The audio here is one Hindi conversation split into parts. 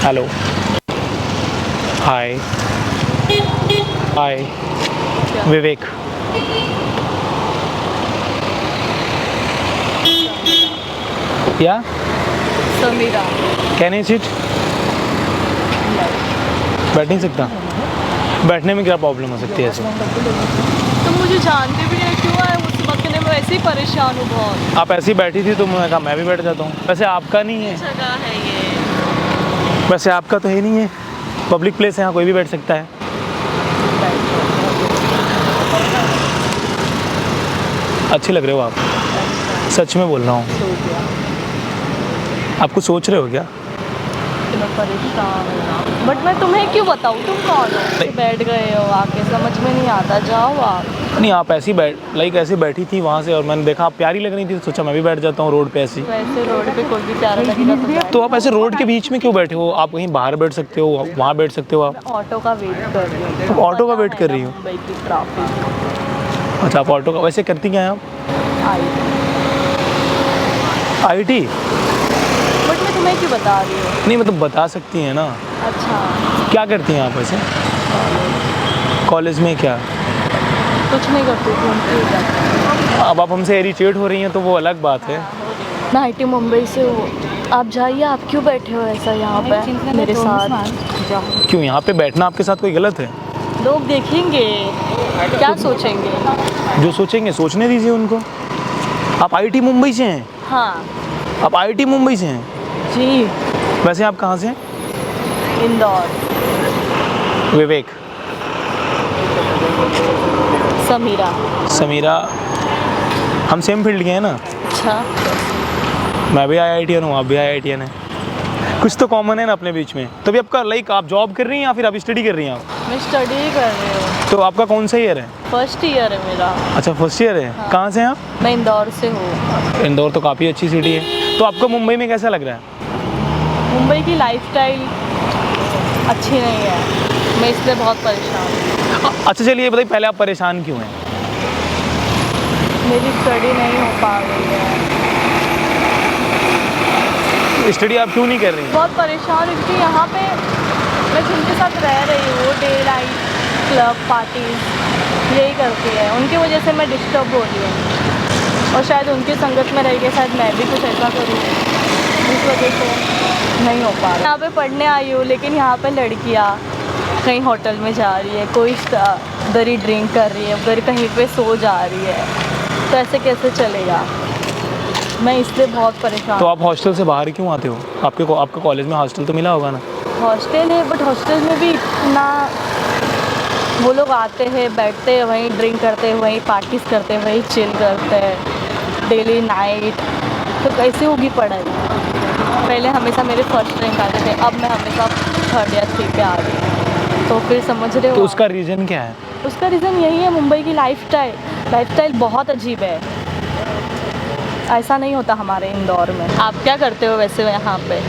हेलो, हाय हाय, विवेक। या समीरा। Can I sit? बैठ नहीं सकता? बैठने में क्या प्रॉब्लम हो सकती है ऐसे? तुम मुझे जानते भी नहीं, क्यों आए मुझसे बात करने में? वैसे ही परेशान हूँ बहुत। आप ऐसी बैठी थी तो मैंने कहा मैं भी बैठ जाता हूँ। वैसे आपका नहीं है, जगह है ये। वैसे आपका तो है नहीं है, पब्लिक प्लेस है, यहाँ कोई भी बैठ सकता है। अच्छे लग रहे हो आप, सच में बोल रहा हूँ। आप कुछ सोच रहे हो क्या? मैं परेशान हूँ, बट मैं तुम्हें क्यों बताऊँ? तुम कौन हो? बैठ गए हो आके, समझ में नहीं आता। जाओ आप। नहीं, आप ऐसी ऐसे बैठी थी वहाँ से और मैंने देखा आप प्यारी लग रही थी, तो सोचा मैं भी बैठ जाता हूँ रोड पे ऐसी। वैसे रोड पे कोई भी प्यारा लगेगा तो आप ऐसे रोड के बीच में क्यों बैठे हो? आप कहीं बाहर बैठ सकते हो, वहाँ बैठ सकते हो आप। ऑटो का वेट कर रही हूँ। तो ऑटो का वेट कर रही हो? मुंबई की ट्रैफिक। अच्छा, आप ऑटो का। वैसे करती क्या है आप? आईटी? बट मैं तुम्हें क्यों बता रही हूँ? नहीं मतलब बता सकती हैं ना। अच्छा, क्या करती हैं आप वैसे? कॉलेज में क्या? कुछ नहीं करती, घूमती हूँ। अब आप हमसे इरिटेट हो रही हैं तो वो अलग बात है। मैं आईटी मुंबई से हूँ। आप जाइए, आप क्यों बैठे हो ऐसा यहाँ पे मेरे साथ? जाओ। क्यों, यहाँ पे बैठना आपके साथ कोई गलत है? लोग देखेंगे, क्या सोचेंगे? जो सोचेंगे सोचने दीजिए उनको। आप आईटी मुंबई से हैं? हाँ आप आईटी मुंबई से हैं? जी। वैसे आप कहाँ से हैं? इंदौर। विवेक। समीरा। समीरा। हम सेम फील्ड के हैं ना। अच्छा, मैं भी आईआईटीएन हूँ, आप भी आईआईटीएन हैं। कुछ तो कॉमन है ना अपने बीच में। तभी आपका आप जॉब कर रही हैं या फिर आप स्टडी कर रही हैं आप? मैं स्टडी ही कर रही हूँ। तो आपका कौन सा ईयर है? फर्स्ट ईयर है मेरा। अच्छा, फर्स्ट ईयर है। हाँ। कहाँ से हैं आप? मैं इंदौर से हूँ। इंदौर तो काफ़ी अच्छी सिटी है। तो आपको मुंबई में कैसा लग रहा है? मुंबई की लाइफस्टाइल अच्छी नहीं है, मैं इसलिए बहुत परेशान हूँ। अच्छा चलिए ये बताइए, पहले आप परेशान क्यों हैं? मेरी स्टडी नहीं हो पा रही है। स्टडी आप क्यों नहीं कर रही हैं? बहुत परेशान हूँ क्योंकि यहाँ पे मैं जिनके साथ रह रही हूँ, डे नाइट क्लब पार्टीज यही करती है, उनकी वजह से मैं डिस्टर्ब हो रही हूँ। और शायद उनकी संगत में रह के शायद मैं भी कुछ ऐसा करूँ, इस वजह से नहीं हो पा रहा। यहाँ पे पढ़ने आई हूँ, लेकिन यहाँ पे लड़कियाँ कहीं होटल में जा रही है, कोई उधर ही ड्रिंक कर रही है, उधर कहीं पे सो जा रही है, तो ऐसे कैसे चलेगा? मैं इसलिए बहुत परेशान। तो आप हॉस्टल से बाहर क्यों आते हो? आपके कॉलेज में हॉस्टल तो मिला होगा ना? हॉस्टल है, बट हॉस्टल में भी इतना, वो लोग आते हैं, बैठते हैं वहीं, ड्रिंक करते हैं वहीं, पार्टीज करते हैं वहीं, चिल करते हैं डेली नाइट। तो कैसे होगी पढ़ाई? पहले हमेशा मेरे फर्स्ट रैंक आते थे, अब मैं हमेशा थर्ड या 3 पे आ रही हूँ। तो फिर समझ रहे हो? तो उसका रीज़न क्या है? उसका रीज़न यही है, मुंबई की लाइफस्टाइल बहुत अजीब है। ऐसा नहीं होता हमारे इंदौर में। आप क्या करते हो वैसे यहाँ पे?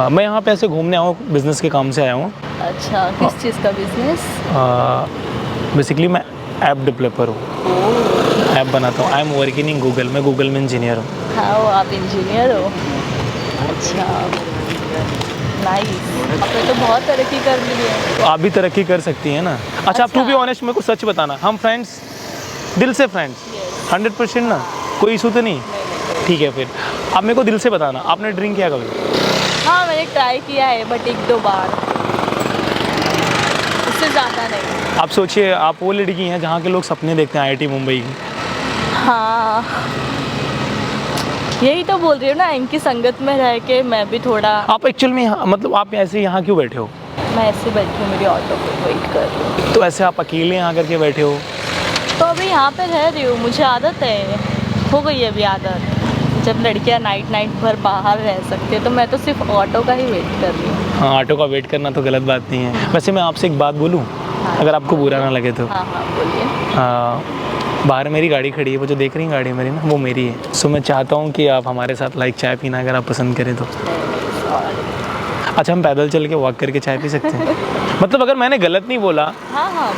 मैं यहाँ पे ऐसे घूमने आया हूँ, बिज़नेस के काम से आया हूँ। अच्छा, किस चीज़ का बिजनेस? बेसिकली मैं ऐप डेवलपर हूँ, ऐप बनाता हूँ। I am working in Google, मैं गूगल में इंजीनियर हूँ। हाँ, आप इंजीनियर हो? अच्छा, नाइस। आपने तो बहुत तरक्की कर ली है। तो आप भी तरक्की कर सकती हैं ना। अच्छा, आप टू बी ऑनेस्ट मेरे को सच बताना, हम फ्रेंड्स, दिल से फ्रेंड्स 100% ना? कोई इशू तो नहीं? ठीक है, फिर आप मेरे को दिल से बताना, आपने ड्रिंक किया कभी? हाँ, मैंने ट्राई किया है, बट 1-2 बार, उससे ज़्यादा नहीं। आप सोचिए, आप वो लड़की हैं जहाँ के लोग सपने देखते हैं आईआईटी मुंबई की। हाँ, यही तो बोल रही हूँ ना, इनकी संगत में रह के मैं भी थोड़ा। आप एक्चुअल में यहाँ मतलब आप ऐसे यहाँ क्यों बैठे हो? मैं ऐसे बैठी हूँ, मेरी ऑटो पे वेट कर रही हूँ। तो ऐसे आप अकेले यहाँ करके बैठे हो? तो अभी यहाँ पे रह रही हूँ, मुझे आदत है, हो गई है अभी आदत। जब लड़कियाँ नाइट भर बाहर रह सकती है, तो मैं तो सिर्फ ऑटो का ही वेट कर रही हूँ। हाँ, ऑटो का वेट करना तो गलत बात नहीं है। वैसे मैं आपसे एक बात बोलूँ? हाँ, अगर आपको बुरा ना लगे तो। हाँ हाँ, बोलिए। बाहर मेरी गाड़ी खड़ी है, वो जो देख रही हैं गाड़ी मेरी ना, वो मेरी है। सो मैं चाहता हूँ कि आप हमारे साथ चाय पीना अगर आप पसंद करें तो। अच्छा, हम पैदल चल के वॉक करके चाय पी सकते हैं? मतलब अगर मैंने गलत नहीं बोला। हाँ हाँ,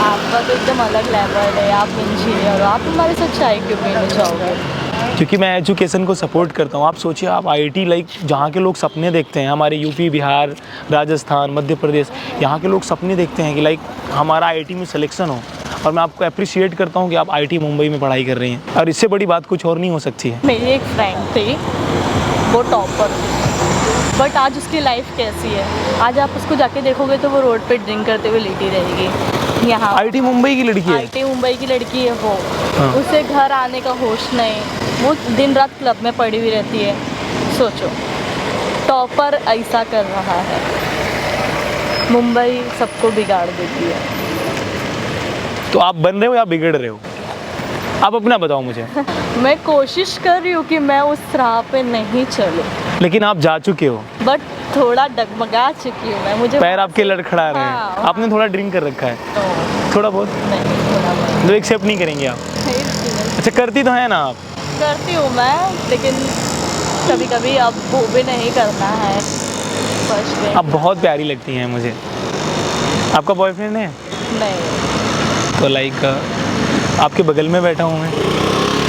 आपका तो एकदम अलग लेवल है, आप इंजीनियर हो, आप हमारे साथ चाय क्यों पीने जाओगे? क्योंकि मैं एजुकेशन को सपोर्ट करता हूँ। आप सोचिए, आप आईआईटी लाइक जहाँ के लोग सपने देखते हैं, हमारे यूपी, बिहार, राजस्थान, मध्य प्रदेश, यहाँ के लोग सपने देखते हैं कि लाइक हमारा आईआईटी में सिलेक्शन हो, और मैं आपको अप्रिशिएट करता हूँ कि आप आईआईटी मुंबई में पढ़ाई कर रही हैं, और इससे बड़ी बात कुछ और नहीं हो सकती है। मेरी एक फ्रेंड थी, वो टॉपर थी, बट आज उसकी लाइफ कैसी है? आज आप उसको जाके देखोगे तो वो रोड पे ड्रिंक करते हुए लेटी रहेगी। यहाँ आईआईटी मुंबई की लड़की है? आईआईटी मुंबई की लड़की है वो। हाँ। उसे घर आने का होश नहीं, वो दिन रात क्लब में पड़ी हुई रहती है। सोचो, टॉपर ऐसा कर रहा है। मुंबई सबको बिगाड़ देती है। तो आप बन रहे हो या बिगड़ रहे हो? आप अपना बताओ मुझे। मैं कोशिश कर रही हूँ कि मैं उस राह पे नहीं चलूँ, लेकिन आप जा चुके हो, बट थोड़ा डगमगा चुकी हूँ मैं। मुझे पैर आपके लड़खड़ा रहे हैं। हाँ। आपने थोड़ा ड्रिंक कर रखा है? तो थोड़ा बहुत? नहीं, थोड़ा बहुत तो एक्सेप्ट नहीं करेंगे आप? अच्छा, करती तो है ना आप? करती हूँ मैं, लेकिन कभी कभी अब वो भी नहीं करना है। फर्स्ट आप बहुत प्यारी लगती हैं मुझे। आपका बॉयफ्रेंड है? नहीं, तो लाइक आपके बगल में बैठा हूँ मैं,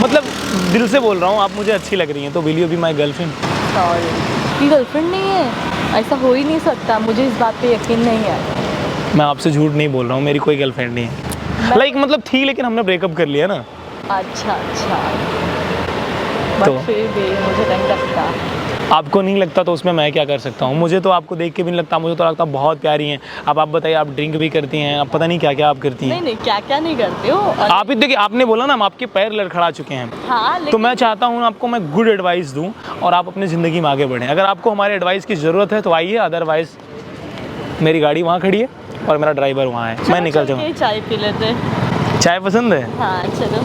मतलब दिल से बोल रहा हूँ, आप मुझे अच्छी लग रही हैं, तो will you be my girlfriend? Sorry, की गर्लफ्रेंड नहीं है, ऐसा हो ही नहीं सकता। मुझे इस बात पे यकीन नहीं है। मैं आपसे झूठ नहीं बोल रहा हूँ, मेरी कोई गर्लफ्रेंड नहीं है। लाइक मतलब थी, लेकिन हमने ब्रेकअप कर लिया ना। अच्छा अच्छा, तो बट फिर भी मुझे नहीं लगता। आपको नहीं लगता तो उसमें मैं क्या कर सकता हूँ? मुझे तो आपको देख के भी नहीं लगता, मुझे तो लगता बहुत प्यारी हैं। अब आप बताइए, आप ड्रिंक भी करती हैं, आप पता नहीं क्या क्या आप करती हैं। नहीं नहीं, क्या क्या नहीं करती हो। आप ही देखिए, आपने बोला ना हम आपके पैर लड़खड़ा चुके हैं। हाँ, तो लेकिन मैं चाहता हूँ आपको मैं गुड एडवाइस दूँ और आप अपनी ज़िंदगी में आगे बढ़ें। अगर आपको हमारे एडवाइस की ज़रूरत है तो आइए, अदरवाइज़ मेरी गाड़ी वहाँ खड़ी है और मेरा ड्राइवर वहाँ है, मैं निकल जाऊँ। चाय पी लेते। चाय पसंद है? हाँ चलो।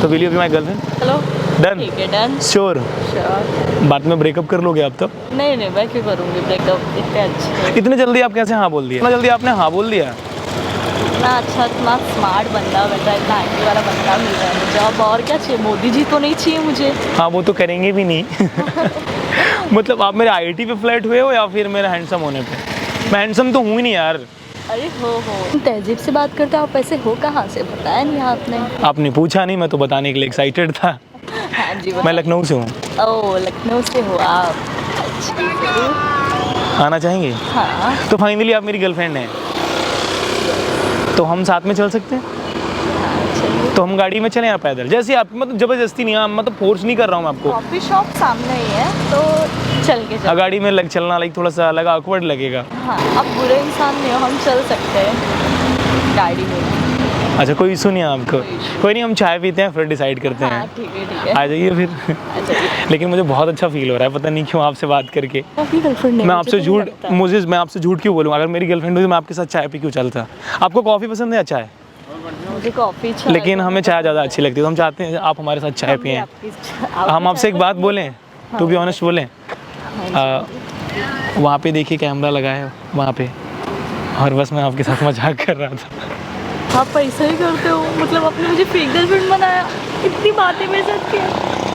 तो will you be my girlfriend? चलो डन? ठीक है, डन। श्योर? श्योर। बाद में ब्रेकअप कर लोगे आप तो? नहीं नहीं, मैं क्यों करूँगी ब्रेकअप? इतने अच्छे, इतने जल्दी आप कैसे हाँ बोल दिया? इतना जल्दी आपने हाँ बोल दिया? इतना अच्छा, इतना स्मार्ट बंदा मिल रहा है, इतना आईटी वाला बंदा मिल रहा है मुझे। अब और क्या चाहिए? मोदी जी तो नहीं चाहिए मुझे? हाँ, वो तो करेंगे भी नहीं। मतलब आप मेरे आईआईटी पे फ्लैट हुए हो या फिर मेरे हैंडसम होने पे? मैं हैंडसम तो हूँ ही नहीं यार। अरे हो तहजीब से बात करते हो आप, ऐसे हो कहाँ से? बताया नहीं आपने। आपने पूछा नहीं, मैं तो बताने के लिए एक्साइटेड था। हाँ जी, मैं लखनऊ से हूँ। ओह, लखनऊ से हो आप? अच्छा, जरूर। आना चाहेंगे? हाँ। तो फाइनली आप मेरी गर्लफ्रेंड हैं, तो हम साथ में चल सकते हैं? हाँ चलिए। तो हम गाड़ी में चलें या पैदल? जैसे आप, मतलब ज़बरदस्ती नहीं, हाँ, मतलब फोर्स नहीं कर रहा हूँ मैं आपको। कॉफ़ी शॉप सामने ही है, तो चल के चल। गाड़ी में लग चलना लाइक थोड़ा सा अलग ऑकवर्ड लगेगा। हाँ, अब बुरे इंसान नहीं हो, हम चल सकते हैं गाड़ी में। अच्छा, कोई इशू नहीं है आपको? कोई नहीं, हम चाय पीते हैं फिर डिसाइड करते हाँ हैं। ठीक है, ठीक है। आ जाइए फिर। आ जाइए। लेकिन मुझे बहुत अच्छा फील हो रहा है, पता नहीं क्यों आपसे बात करके। कॉफ़ी गर्लफ्रेंड नहीं, मैं मुझे आपसे तो नहीं झूठ लगता। मैं आपसे झूठ क्यों बोलूँ? अगर मेरी गर्लफ्रेंड होती तो मैं आपके साथ चाय पी क्यों चलता? आपको कॉफ़ी पसंद है या चाय? मुझे कॉफ़ी चाय, लेकिन हमें चाय ज़्यादा अच्छी लगती है, तो हम चाहते हैं आप हमारे साथ चाय पिएं। हम आपसे एक बात बोलें, टू बी ऑनेस्ट बोलें, वहाँ पे देखिए कैमरा लगा है वहाँ पे, और बस मैं आपके साथ मजाक कर रहा था। आप ऐसा ही करते हो? मतलब आपने मुझे फेक गर्लफ्रेंड बनाया, इतनी बातें मेरे साथ किया।